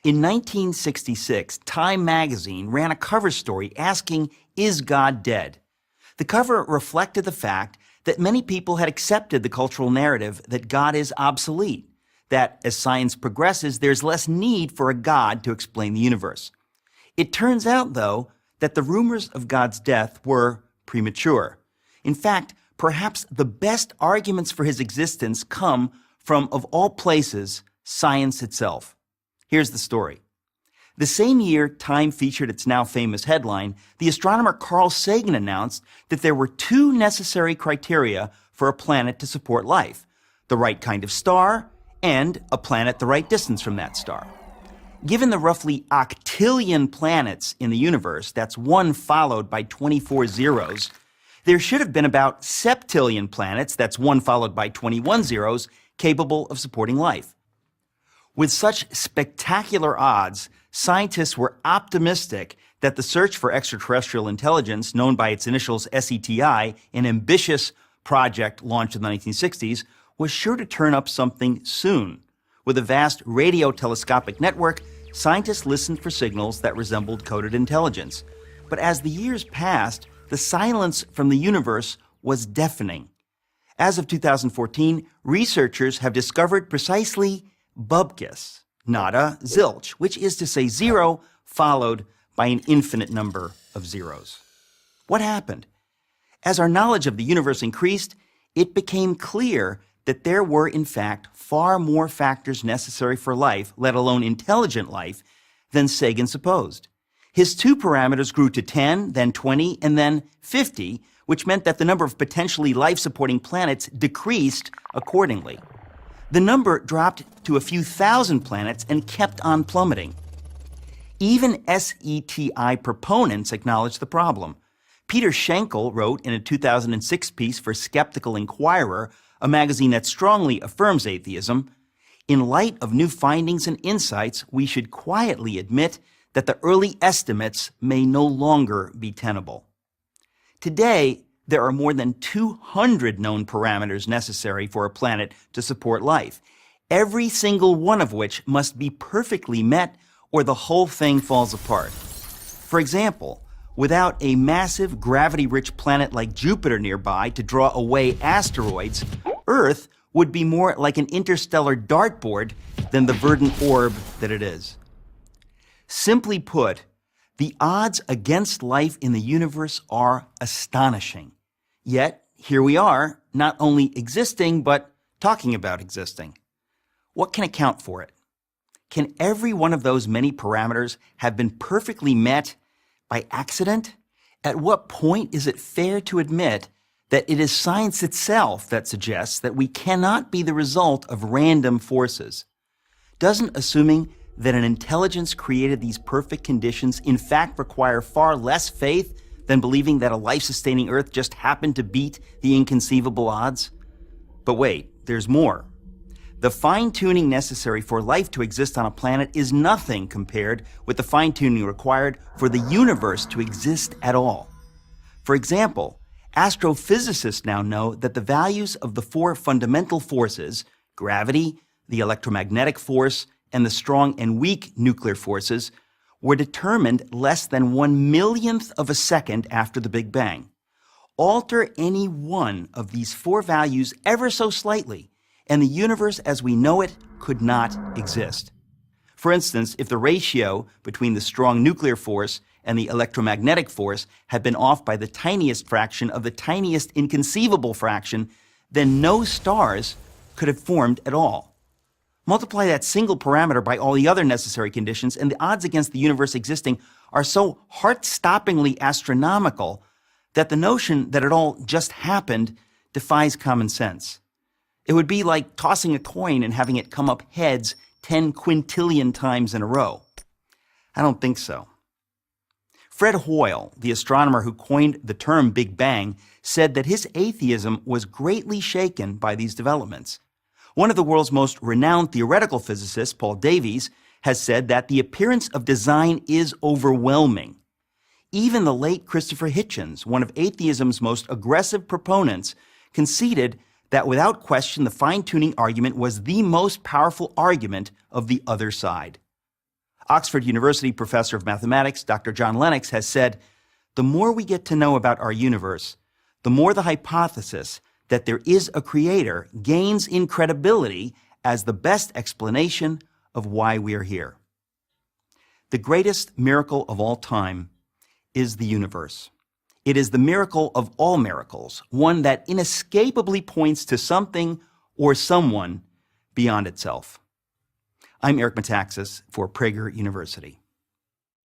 In 1966, Time magazine ran a cover story asking, "Is God dead?" The cover reflected the fact that many people had accepted the cultural narrative that God is obsolete, that as science progresses, there's less need for a God to explain the universe. It turns out, though, that the rumors of God's death were premature. In fact, perhaps the best arguments for his existence come from, of all places, science itself. Here's the story. The same year Time featured its now famous headline, the astronomer Carl Sagan announced that there were two necessary criteria for a planet to support life: the right kind of star and a planet the right distance from that star. Given the roughly octillion planets in the universe, that's one followed by 24 zeros, there should have been about septillion planets, that's one followed by 21 zeros, capable of supporting life. With such spectacular odds, scientists were optimistic that the search for extraterrestrial intelligence, known by its initials SETI, an ambitious project launched in the 1960s, was sure to turn up something soon. With a vast radio telescopic network, scientists listened for signals that resembled coded intelligence. But as the years passed, the silence from the universe was deafening. As of 2014, researchers have discovered precisely bupkis, nada, zilch, which is to say zero followed by an infinite number of zeros. What happened? As our knowledge of the universe increased, it became clear that there were, in fact, far more factors necessary for life, let alone intelligent life, than Sagan supposed. His two parameters grew to 10, then 20, and then 50, which meant that the number of potentially life-supporting planets decreased accordingly. The number dropped to a few thousand planets and kept on plummeting. Even SETI proponents acknowledged the problem. Peter Schenkel wrote in a 2006 piece for Skeptical Inquirer, a magazine that strongly affirms atheism, "In light of new findings and insights, we should quietly admit that the early estimates may no longer be tenable." Today, there are more than 200 known parameters necessary for a planet to support life, every single one of which must be perfectly met or the whole thing falls apart. For example, without a massive gravity-rich planet like Jupiter nearby to draw away asteroids, Earth would be more like an interstellar dartboard than the verdant orb that it is. Simply put, the odds against life in the universe are astonishing. Yet, here we are, not only existing, but talking about existing. What can account for it? Can every one of those many parameters have been perfectly met by accident? At what point is it fair to admit that it is science itself that suggests that we cannot be the result of random forces? Doesn't assuming that an intelligence created these perfect conditions in fact require far less faith than believing that a life-sustaining Earth just happened to beat the inconceivable odds? But wait, there's more. The fine-tuning necessary for life to exist on a planet is nothing compared with the fine-tuning required for the universe to exist at all. For example, astrophysicists now know that the values of the four fundamental forces, gravity, the electromagnetic force, and the strong and weak nuclear forces, were determined less than 1/1,000,000th of a second after the Big Bang. Alter any one of these four values ever so slightly, and the universe as we know it could not exist. For instance, if the ratio between the strong nuclear force and the electromagnetic force had been off by the tiniest fraction of the tiniest inconceivable fraction, then no stars could have formed at all. Multiply that single parameter by all the other necessary conditions, and the odds against the universe existing are so heart-stoppingly astronomical that the notion that it all just happened defies common sense. It would be like tossing a coin and having it come up heads 10 quintillion times in a row. I don't think so. Fred Hoyle, the astronomer who coined the term Big Bang, said that his atheism was greatly shaken by these developments. One of the world's most renowned theoretical physicists, Paul Davies, has said that the appearance of design is overwhelming. Even the late Christopher Hitchens, one of atheism's most aggressive proponents, conceded that without question the fine-tuning argument was the most powerful argument of the other side. Oxford University professor of mathematics, Dr. John Lennox, has said, "The more we get to know about our universe, the more the hypothesis that there is a creator gains in credibility as the best explanation of why we are here." The greatest miracle of all time is the universe. It is the miracle of all miracles, one that inescapably points to something or someone beyond itself. I'm Eric Metaxas for Prager University.